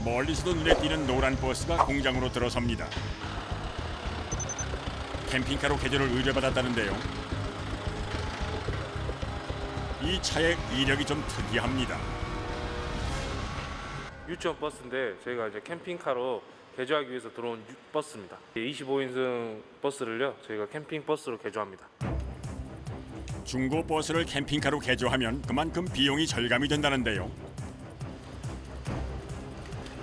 멀리서도 눈에 띄는 노란 버스가 공장으로 들어섭니다. 캠핑카로 개조를 의뢰받았다는데요. 이 차의 이력이 좀 특이합니다. 유치원 버스인데 저희가 이제 캠핑카로 개조하기 위해서 들어온 버스입니다. 25인승 버스를요 저희가 캠핑 버스로 개조합니다. 중고 버스를 캠핑카로 개조하면 그만큼 비용이 절감이 된다는데요.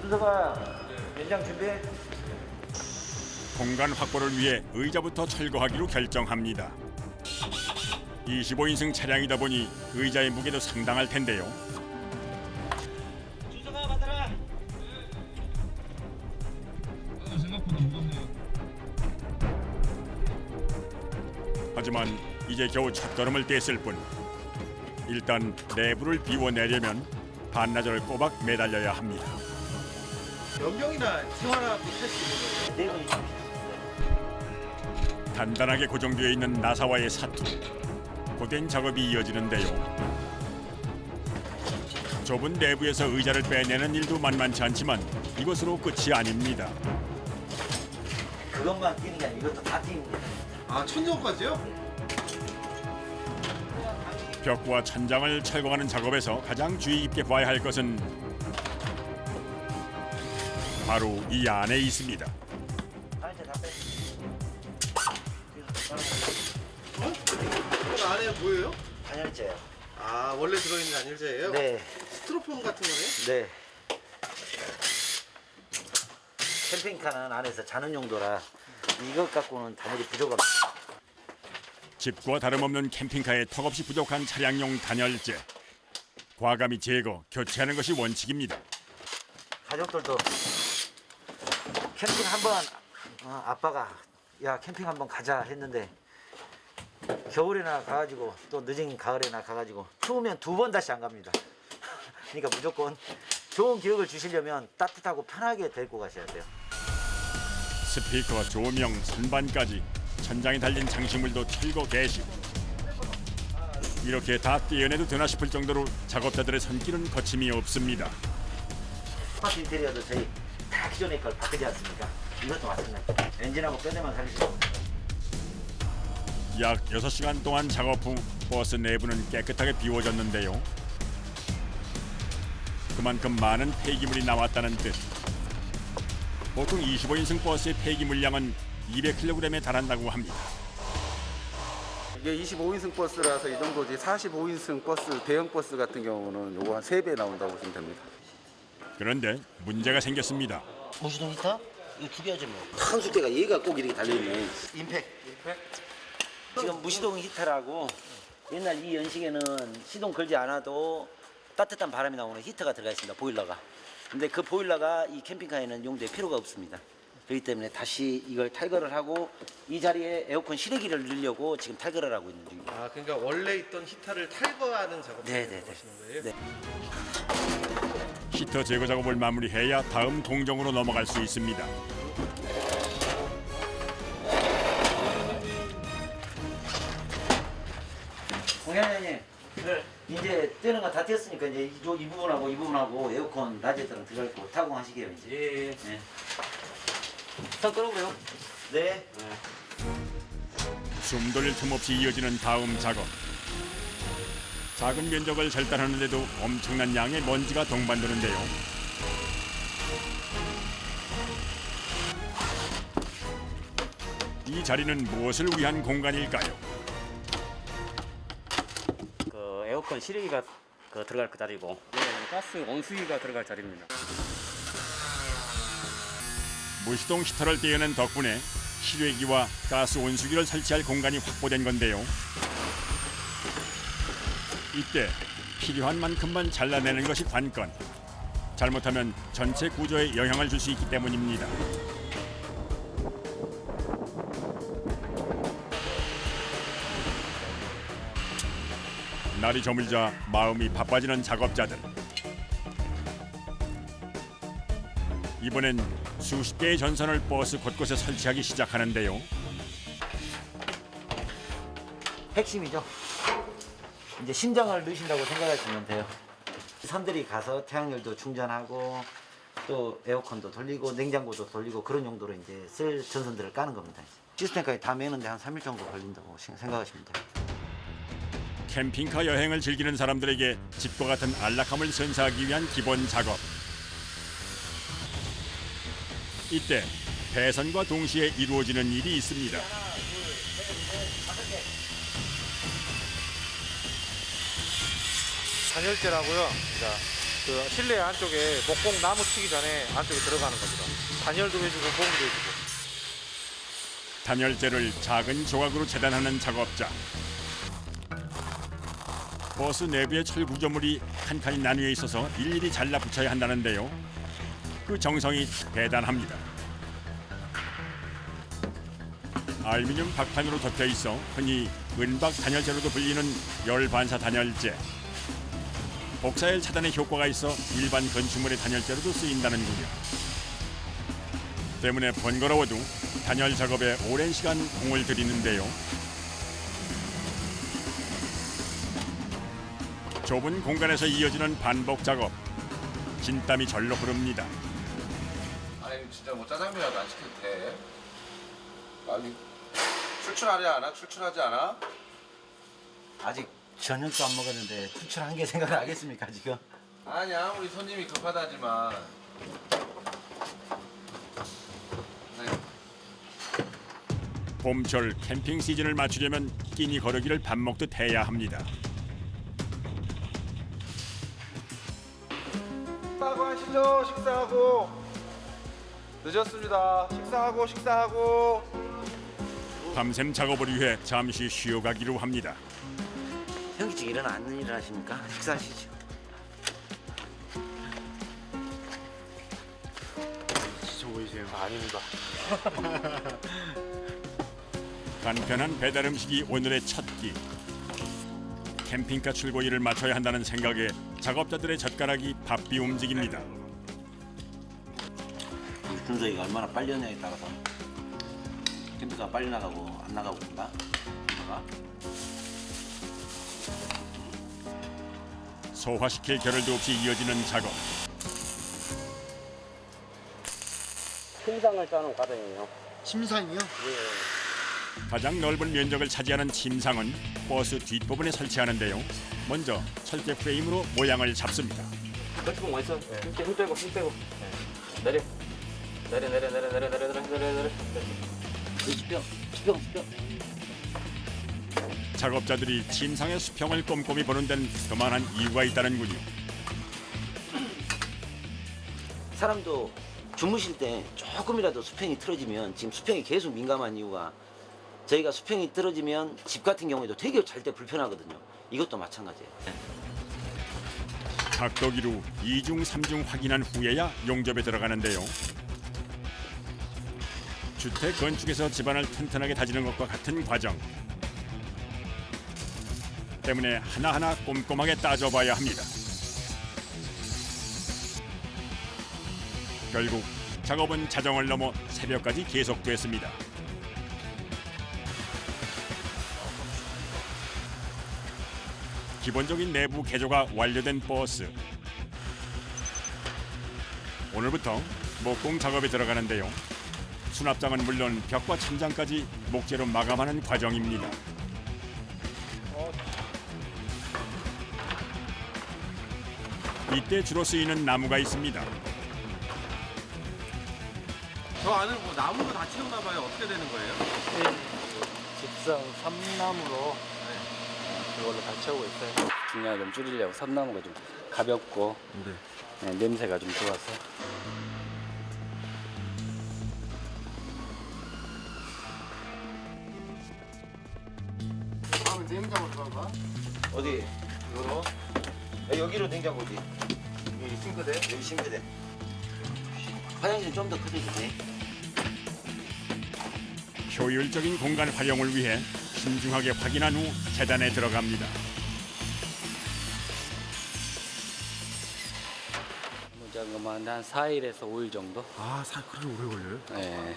순서가 연장 준비. 공간 확보를 위해 의자부터 철거하기로 결정합니다. 25인승 차량이다 보니 의자의 무게도 상당할 텐데요. 준서가 받아라. 생각보다 무겁네요. 하지만 이제 겨우 첫걸음을 뗐을 뿐. 일단 내부를 비워내려면 반나절을 꼬박 매달려야 합니다. 연경이나 생활하고 탈수 있는 거예요? 네 분이 단단하게 고정되어 있는 나사와의 사투. 고된 작업이 이어지는데요. 좁은 내부에서 의자를 빼내는 일도 만만치 않지만 이것으로 끝이 아닙니다. 그것만 끼는 게 아니고 이것도 다 끼는 거예요. 아, 천정까지요? 벽과 천장을 철거하는 작업에서 가장 주의 깊게 봐야 할 것은 바로 이 안에 있습니다. 단열재 다 빼. 이거 안에 뭐예요? 단열재요. 아, 원래 들어있는 단열재예요? 네. 스티로폼 같은 거네요? 네. 캠핑카는 안에서 자는 용도라 이것 갖고는 단열이 부족합니다. 집과 다름없는 캠핑카에 턱없이 부족한 차량용 단열재. 과감히 제거, 교체하는 것이 원칙입니다. 가족들도 캠핑 한번 아빠가 야 캠핑 한번 가자 했는데 겨울에나 가가지고 또 늦은 가을에나 가가지고 추우면 두 번 다시 안 갑니다. 그러니까 무조건 좋은 기억을 주시려면 따뜻하고 편하게 데리고 가셔야 돼요. 스피커, 조명, 선반까지 천장에 달린 장식물도 철거 개시. 이렇게 다 떼어내도 되나 싶을 정도로 작업자들의 손길은 거침이 없습니다. 아파트 인테리어도 저희 다 기존의 걸 바꾸지 않습니까? 이것도 마찬가지. 엔진하고 뼈대만 살리시고. 약 6시간 동안 작업 후 버스 내부는 깨끗하게 비워졌는데요. 그만큼 많은 폐기물이 나왔다는 뜻. 보통 25인승 버스의 폐기 물량은 200kg에 달한다고 합니다. 이게 25인승 버스라서 이 정도지 45인승 버스, 대형 버스 같은 경우는 요거 한 3배 나온다고 보시면 됩니다. 그런데 문제가 생겼습니다. 무시동 히터? 이거 두 개죠 뭐. 한수대가 얘가 꼭 이렇게 달려있네. 임팩. 지금 무시동 히터라고 옛날 이 연식에는 시동 걸지 않아도 따뜻한 바람이 나오는 히터가 들어가 있습니다. 보일러가. 근데 그 보일러가 이 캠핑카에는 용도에 필요가 없습니다. 그렇기 때문에 다시 이걸 탈거를 하고 이 자리에 에어컨 실외기를 넣으려고 지금 탈거를 하고 있는 중입니다. 아, 그러니까 원래 있던 히터를 탈거하는 작업을 네네네. 하시는 거예요? 네. 히터 제거 작업을 마무리해야 다음 공정으로 넘어갈 수 있습니다. 공연장님, 이제 뜨는 거 다 뗐으니까 이제 이 부분하고 이 부분하고 에어컨 낮에들은 들어갈 거 타공하시게요 이제. 예. 네. 선 끄라고요? 네. 숨 돌릴 틈 없이 이어지는 다음 작업. 작은 면적을 절단하는데도 엄청난 양의 먼지가 동반되는데요. 이 자리는 무엇을 위한 공간일까요? 그 에어컨 실외기가 들어갈 그 자리고, 가스 온수기가 들어갈 자리입니다. 무시동 히터를 떼어낸 덕분에 실외기와 가스 온수기를 설치할 공간이 확보된 건데요. 이때 필요한 만큼만 잘라내는 것이 관건. 잘못하면 전체 구조에 영향을 줄 수 있기 때문입니다. 날이 저물자 마음이 바빠지는 작업자들. 이번엔 수십 개의 전선을 버스 곳곳에 설치하기 시작하는데요. 핵심이죠. 이제 심장을 넣으신다고 생각하시면 돼요. 선들이 가서 태양열도 충전하고 또 에어컨도 돌리고 냉장고도 돌리고 그런 용도로 이제 쓸 전선들을 까는 겁니다. 시스템까지 다 매는데 한 3일 정도 걸린다고 생각하시면 돼요. 캠핑카 여행을 즐기는 사람들에게 집과 같은 안락함을 선사하기 위한 기본 작업. 이때 배선과 동시에 이루어지는 일이 있습니다. 단열재라고요. 그 실내 안쪽에 목공 나무 치기 전에 안쪽에 들어가는 겁니다. 단열도 해주고 봉도 해주고. 단열재를 작은 조각으로 재단하는 작업자. 버스 내부의 철 구조물이 칸칸이 나뉘어 있어서 일일이 잘라 붙여야 한다는데요. 그 정성이 대단합니다. 알루미늄 박판으로 덮여 있어 흔히 은박 단열재로도 불리는 열반사 단열재. 복사열 차단의 효과가 있어 일반 건축물의 단열재로도 쓰인다는군요. 때문에 번거로워도 단열 작업에 오랜 시간 공을 들이는데요. 좁은 공간에서 이어지는 반복 작업. 진땀이 절로 흐릅니다. 아니 진짜 뭐 짜장면이라도 안 시켜도 돼. 아니 출출하지 않아? 출출하지 않아? 아직 저녁도 안 먹었는데 출출한 게 생각나겠습니까 지금? 아니야 우리 손님이 급하다지만. 봄철 캠핑 시즌을 맞추려면 끼니 거르기를 밥 먹듯 해야 합니다. 식사하고 하시죠. 식사하고. 늦었습니다. 식사하고. 밤샘 작업을 위해 잠시 쉬어가기로 합니다. 현기증 일어나는 일을 하십니까? 식사하시죠. 지쳐 보이세요? 아닙니다. 간편한 배달 음식이 오늘의 첫 끼. 캠핑카 출고일을 맞춰야 한다는 생각에 작업자들의 젓가락이 바삐 움직입니다. 분석이 얼마나 빨리 오냐에 따라서 캠핑카가 빨리 나가고 안 나가고 그런가? 소화시킬 겨를도 없이 이어지는 작업. 침상을 짜는 과정이에요. 침상이요? 가장 넓은 면적을 차지하는 침상은 버스 뒷부분에 설치하는데요. 먼저 철제 프레임으로 모양을 잡습니다. 걸치봉 어딨어? 힘 빼고. 내려. 수평. 작업자들이 침상의 수평을 꼼꼼히 보는 데는 그만한 이유가 있다는군요. 사람도 주무실 때 조금이라도 수평이 틀어지면 지금 수평이 계속 민감한 이유가 저희가 수평이 틀어지면 집 같은 경우에도 되게 잘 때 불편하거든요. 이것도 마찬가지예요. 각도기로 2중, 3중 확인한 후에야 용접에 들어가는데요. 주택 건축에서 집안을 튼튼하게 다지는 것과 같은 과정. 때문에 하나하나 꼼꼼하게 따져봐야 합니다. 결국 작업은 자정을 넘어 새벽까지 계속됐습니다. 기본적인 내부 개조가 완료된 버스. 오늘부터 목공 작업에 들어가는데요. 수납장은 물론 벽과 천장까지 목재로 마감하는 과정입니다. 이때 주로 쓰이는 나무가 있습니다. 저 안에 뭐 나무로 다 채우나 봐요. 어떻게 되는 거예요? 집상 삼나무로 그걸로 다 채우고 있어요. 중량을 좀 줄이려고 삼나무가 좀 가볍고 냄새가 좀 좋아서. 다음에 냉장고 들어가. 어디? 이거로? 여기로 냉장고지. 여기 싱크대. 여기 싱크대. 화장실 좀 더 커져도 돼. 효율적인 공간 활용을 위해 신중하게 확인한 후 재단에 들어갑니다. 무작위만 한 4일에서 5일 정도? 그렇게 오래 걸려요? 네.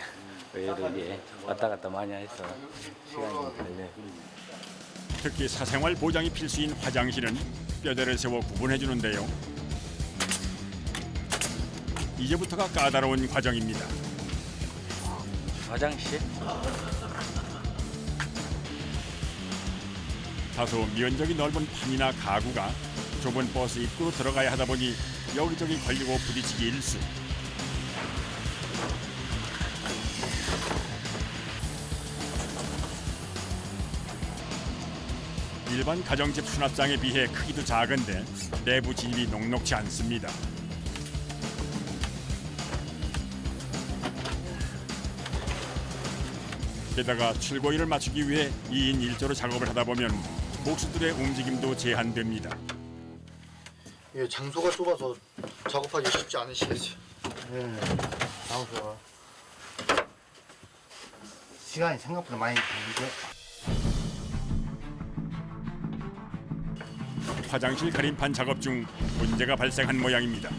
의외로 이게 왔다 갔다 많이 해서 시간이 좀 걸려요. 특히 사생활 보장이 필수인 화장실은 뼈대를 세워 구분해 주는데요. 이제부터가 까다로운 과정입니다. 화장실? 다소 면적이 넓은 판이나 가구가 좁은 버스 입구로 들어가야 하다 보니 여기저기 걸리고 부딪히기 일쑤. 일반 가정집 수납장에 비해 크기도 작은데 내부 진입이 녹록지 않습니다. 게다가 출고일을 맞추기 위해 2인 1조로 작업을 하다 보면 목수들의 움직임도 제한됩니다. 예, 장소가 좁아서 작업하기 쉽지 않으시겠어요. 네, 장소가 시간이 생각보다 많이 걸리죠. 화장실 가림판 작업 중 문제가 발생한 모양입니다.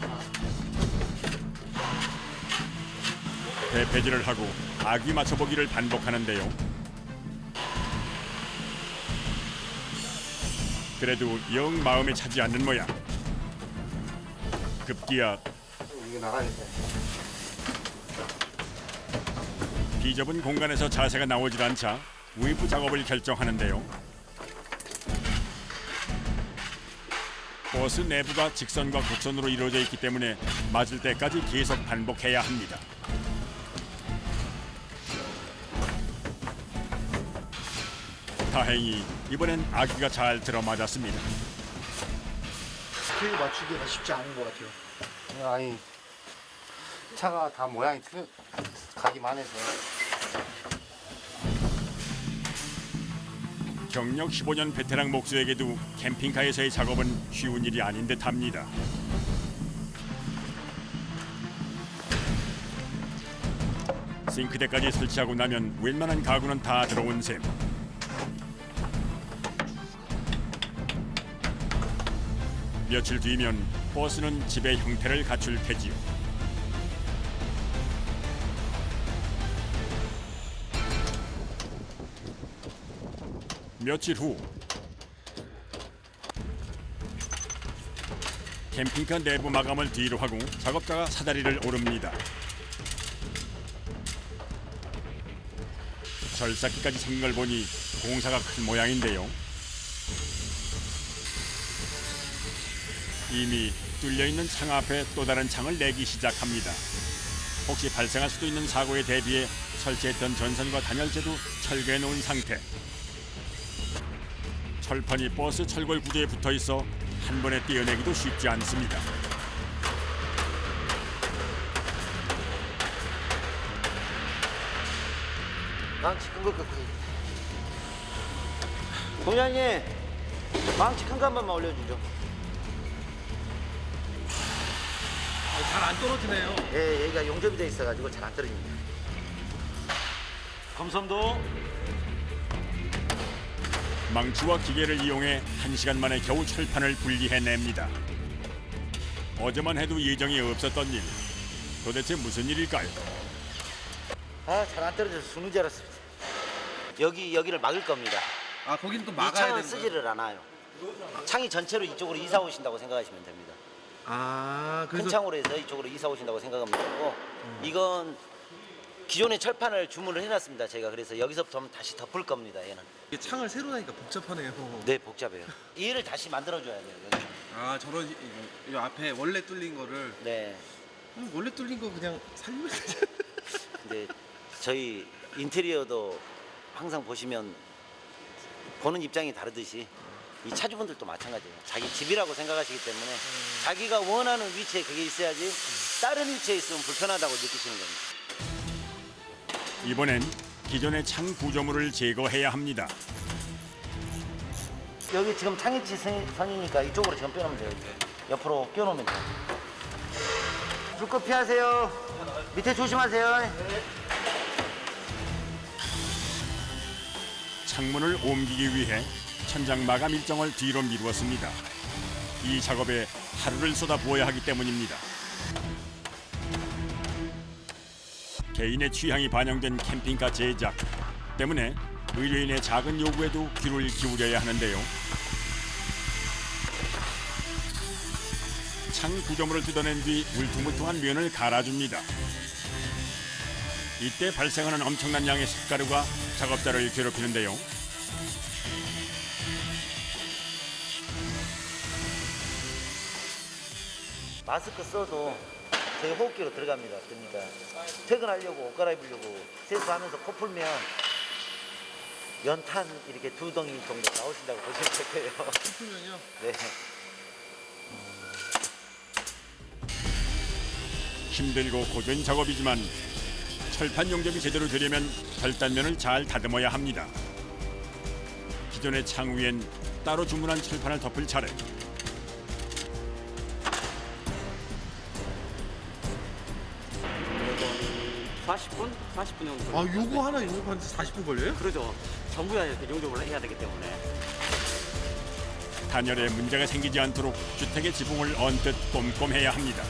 대패질을 하고 아기 맞춰보기를 반복하는데요. 그래도 영 마음에 차지 않는 모양. 급기야 이게 나가니까. 비좁은 공간에서 자세가 나오질 않자 외부 작업을 결정하는데요. 버스 내부가 직선과 곡선으로 이루어져 있기 때문에 맞을 때까지 계속 반복해야 합니다. 다행히 이번엔 아기가 잘 들어맞았습니다. 스케일 맞추기가 쉽지 않은 것 같아요. 아니 차가 다 모양이 가기만 해서. 경력 15년 베테랑 목수에게도 캠핑카에서의 작업은 쉬운 일이 아닌 듯합니다. 싱크대까지 설치하고 나면 웬만한 가구는 다 들어온 셈. 며칠 뒤면 버스는 집의 형태를 갖출 테지요. 며칠 후 캠핑카 내부 마감을 뒤로 하고 작업자가 사다리를 오릅니다. 절삭기까지 생긴 걸 보니 공사가 큰 모양인데요. 이미 뚫려있는 창 앞에 또 다른 창을 내기 시작합니다. 혹시 발생할 수도 있는 사고에 대비해 설치했던 전선과 단열재도 철거해 놓은 상태. 철판이 버스 철골 구조에 붙어 있어 한 번에 떼어내기도 쉽지 않습니다. 망치 큰 거 꺾고. 동장님, 망치 큰 거 한 번만 올려주죠. 잘 안 떨어지네요. 예, 여기가 용접이 돼 있어가지고 잘 안 떨어집니다. 검선도. 망치와 기계를 이용해 1시간 만에 겨우 철판을 분리해냅니다. 어제만 해도 예정이 없었던 일. 도대체 무슨 일일까요? 아, 잘 안 떨어져서 죽는 줄 알았습니다. 여기를 막을 겁니다. 아, 거긴 또 이 막아야 창은 되는 거예요? 쓰지를 않아요. 창이 전체로 이쪽으로 이사 오신다고 생각하시면 됩니다. 아, 큰 그래서 창으로 해서 이쪽으로 이사 오신다고 생각하면 되고, 이건 기존의 철판을 주문을 해놨습니다. 제가 그래서 여기서부터 다시 덮을 겁니다. 얘는. 이게 창을 새로 나니까 복잡하네요. 네, 복잡해요. 얘를 다시 만들어줘야 돼요. 여기. 아, 저런 이 앞에 원래 뚫린 거를 네. 원래 뚫린 거 그냥 살리면 되잖아요. 근데 저희 인테리어도 항상 보시면 보는 입장이 다르듯이 이 차주분들도 마찬가지예요. 자기 집이라고 생각하시기 때문에 자기가 원하는 위치에 그게 있어야지 다른 위치에 있으면 불편하다고 느끼시는 겁니다. 이번엔 기존의 창 구조물을 제거해야 합니다. 여기 지금 창의치 선이니까 이쪽으로 지금 빼놓으면 돼요. 옆으로 끼워놓으면 돼요. 불꽃 피하세요. 밑에 조심하세요. 창문을 옮기기 위해 천장 마감 일정을 뒤로 미루었습니다. 이 작업에 하루를 쏟아부어야 하기 때문입니다. 개인의 취향이 반영된 캠핑카 제작 때문에 의뢰인의 작은 요구에도 귀를 기울여야 하는데요. 창 구조물을 뜯어낸 뒤 울퉁불퉁한 면을 갈아줍니다. 이때 발생하는 엄청난 양의 쇳가루가 작업자를 괴롭히는데요. 마스크 써도 저희 호흡기로 들어갑니다. 그러니까 퇴근하려고 옷 갈아입으려고 세수하면서 코 풀면 연탄 이렇게 2덩이 정도 나오신다고 보시면 될 거예요. 코 풀면요? 네. 힘들고 고된 작업이지만 철판 용접이 제대로 되려면 절단면을 잘 다듬어야 합니다. 기존의 창 위엔 따로 주문한 철판을 덮을 차례. 40분? 40분 정도. 아, 요거 하나 용접하는데 40분 걸려요? 그러죠. 전부 다 이렇게 용접을 해야 되기 때문에. 단열에 문제가 생기지 않도록 주택의 지붕을 언뜻 꼼꼼해야 합니다.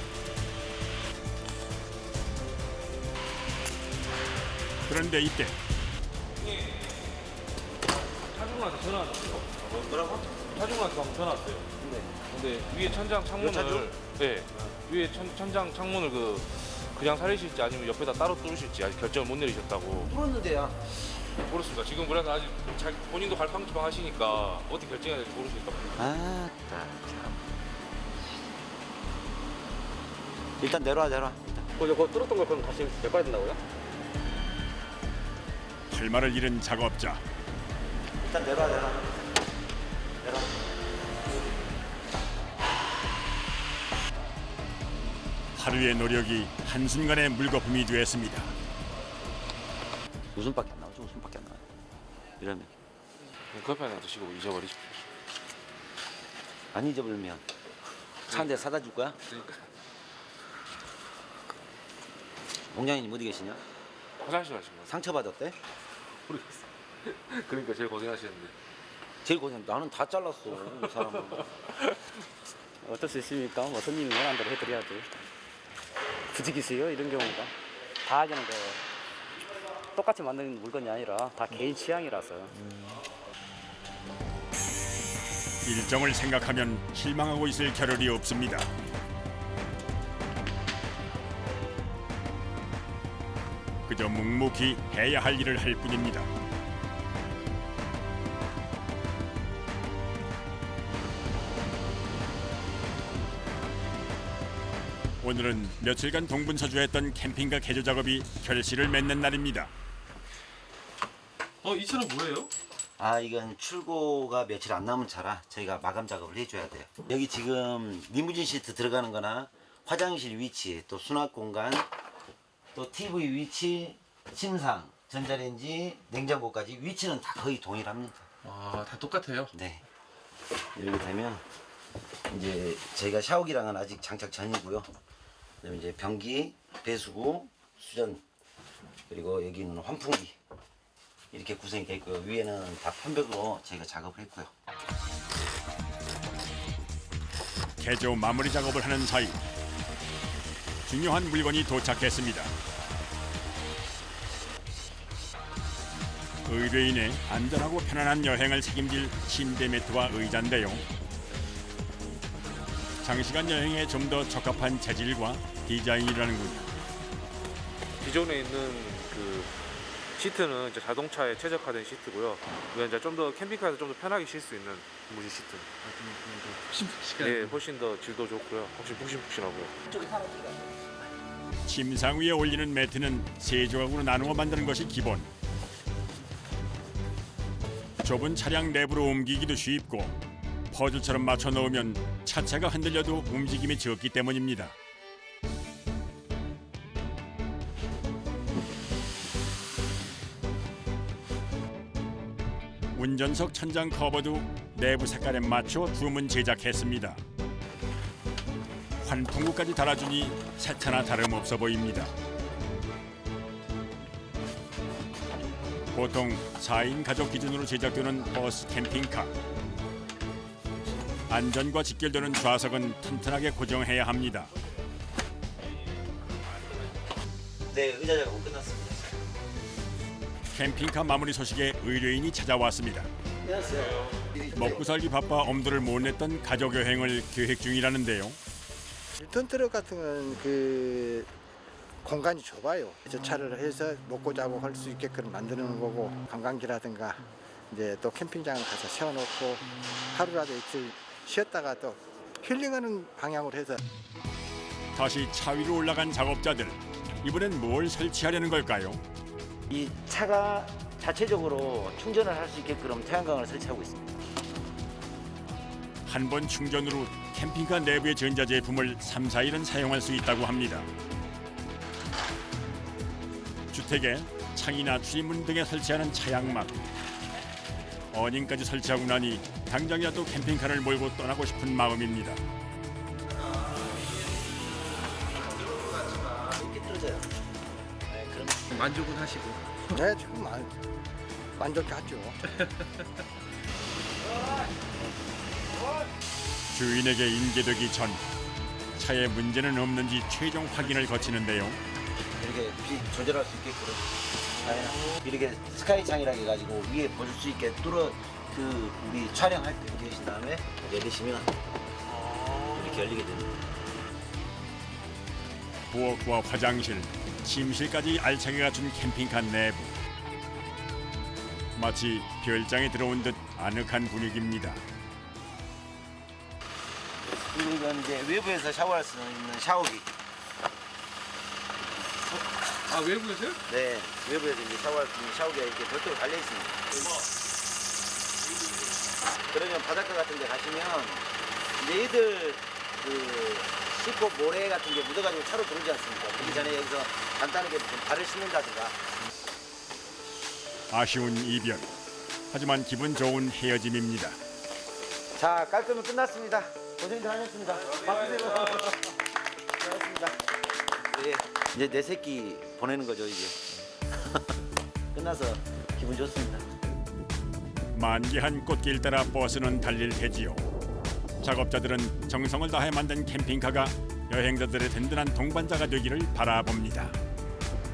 그런데 이때 차중한테 전화 왔어요. 뭐라고? 차중한테 방금 전화 왔어요. 근데 위에 천장 창문을 위에 천장 창문을 그냥 살리실지 아니면 옆에다 따로 뚫으실지 아직 결정을 못 내리셨다고. 뚫었는데요. 모르겠습니다. 지금 그래서 아직 본인도 갈팡질팡 하시니까 어떻게 결정해야 될지 모르시니까. 아, 참. 일단 내려와. 그거 뚫었던 걸 그럼 다시 메꿔야 된다고요? 할 말을 잃은 작업자. 일단 내려와. 하루의 노력이 한순간에 물거품이 되었습니다. 웃음밖에 안 나오죠. 웃음밖에 안 나와요. 이러면 커피 하나 드시고 잊어버리십시오. 안 잊어버리면 차 한 대 사다 줄 거야? 공장님 어디 계시냐? 화장실 가신 거예요? 상처 받았대? 모르겠어요. 그러니까 제일 고생하시는데. 제일 고생. 나는 다 잘랐어. 이 사람은. 어쩔 수 있습니까? 뭐 손님이 원하는 대로 해드려야지. 부지기수요 이런 경우가. 다 하기는 똑같이 만드는 물건이 아니라 다 개인 취향이라서. 일정을 생각하면 실망하고 있을 겨를이 없습니다. 그저 묵묵히 해야 할 일을 할 뿐입니다. 오늘은 며칠간 동분서주했던 캠핑카 개조 작업이 결실을 맺는 날입니다. 이 차는 뭐예요? 아, 이건 출고가 며칠 안 남은 차라 저희가 마감 작업을 해줘야 돼요. 여기 지금 리무진 시트 들어가는 거나 화장실 위치, 또 수납 공간, 또 TV 위치, 침상, 전자레인지, 냉장고까지 위치는 다 거의 동일합니다. 아, 다 똑같아요? 네. 이렇게 되면 이제 저희가 샤워기랑은 아직 장착 전이고요. 그다음에 이제 변기, 배수구, 수전, 그리고 여기는 환풍기 이렇게 구성이 되어 있고요. 위에는 다 편백으로 저희가 작업을 했고요. 개조 마무리 작업을 하는 사이 중요한 물건이 도착했습니다. 의뢰인의 안전하고 편안한 여행을 책임질 침대 매트와 의자인데요. 장시간 여행에 좀 더 적합한 재질과 디자인이라는군요. 기존에 있는 그 시트는 이제 자동차에 최적화된 시트고요. 이건 이제 좀 더 캠핑카에서 좀 더 편하게 쉴 수 있는 무지 시트. 네, 훨씬 더 질도 좋고요. 훨씬 푹신푹신하고요. 침상 위에 올리는 매트는 세 조각으로 나누어 만드는 것이 기본. 좁은 차량 내부로 옮기기도 쉽고 퍼즐처럼 맞춰 넣으면 차체가 흔들려도 움직임이 적기 때문입니다. 운전석 천장 커버도 내부 색깔에 맞춰 주문 제작했습니다. 환풍구까지 달아주니 새 차나 다름없어 보입니다. 보통 4인 가족 기준으로 제작되는 버스 캠핑카. 안전과 직결되는 좌석은 튼튼하게 고정해야 합니다. 네, 의자 작업은 끝났습니다. 캠핑카 마무리 소식에 의뢰인이 찾아왔습니다. 안녕하세요. 먹고 살기 바빠 엄두를 못 냈던 가족 여행을 계획 중이라는데요. 1톤 트럭 같은 건 그 공간이 좁아요. 주차를 해서 먹고 자고 할 수 있게끔 만드는 거고, 관광지라든가 이제 또 캠핑장을 가서 세워놓고 하루라도 이틀 쉬었다가 또 힐링하는 방향으로 해서. 다시 차 위로 올라간 작업자들. 이번엔 뭘 설치하려는 걸까요? 이 차가 자체적으로 충전을 할 수 있게끔 태양광을 설치하고 있습니다. 한 번 충전으로 캠핑카 내부의 전자제품을 3, 4일은 사용할 수 있다고 합니다. 주택에 창이나 출입문 등에 설치하는 차양막. 어닝까지 설치하고 나니 당장이라도 캠핑카를 몰고 떠나고 싶은 마음입니다. 이렇게 틀어져요. 네, 그럼 만족은 하시고. 네, 지금 만족하죠. 주인에게 인계되기 전 차에 문제는 없는지 최종 확인을 거치는데요. 이렇게 빛 조절할 수 있게끔 이렇게 스카이 창이라 해가지고 위에 보실 수 있게 우리 촬영할 때 이렇게 하신 다음에 열리시면 이렇게 열리게 됩니다. 부엌과 화장실, 침실까지 알차게 갖춘 캠핑카 내부. 마치 별장에 들어온 듯 아늑한 분위기입니다. 그리고 이건 이제 외부에서 샤워할 수 있는 샤워기. 아 외부에서요? 네, 외부에서 이제 샤워할 수 있는 샤워기가 이렇게 별도로 달려 있습니다. 그러면 바닷가 같은 데 가시면 이제 애들 씻고 모래 같은 게 묻어가지고 차로 들어오지 않습니까? 그러기 전에 여기서 간단하게 좀 발을 씻는다든가. 아쉬운 이별. 하지만 기분 좋은 헤어짐입니다. 자, 깔끔히 끝났습니다. 고생들 하셨습니다. 박수세요. 고맙습니다. 네, 이제 내 새끼 보내는 거죠, 이제. 끝나서 기분 좋습니다. 만개한 꽃길 따라 버스는 달릴 테지요. 작업자들은 정성을 다해 만든 캠핑카가 여행자들의 든든한 동반자가 되기를 바라봅니다.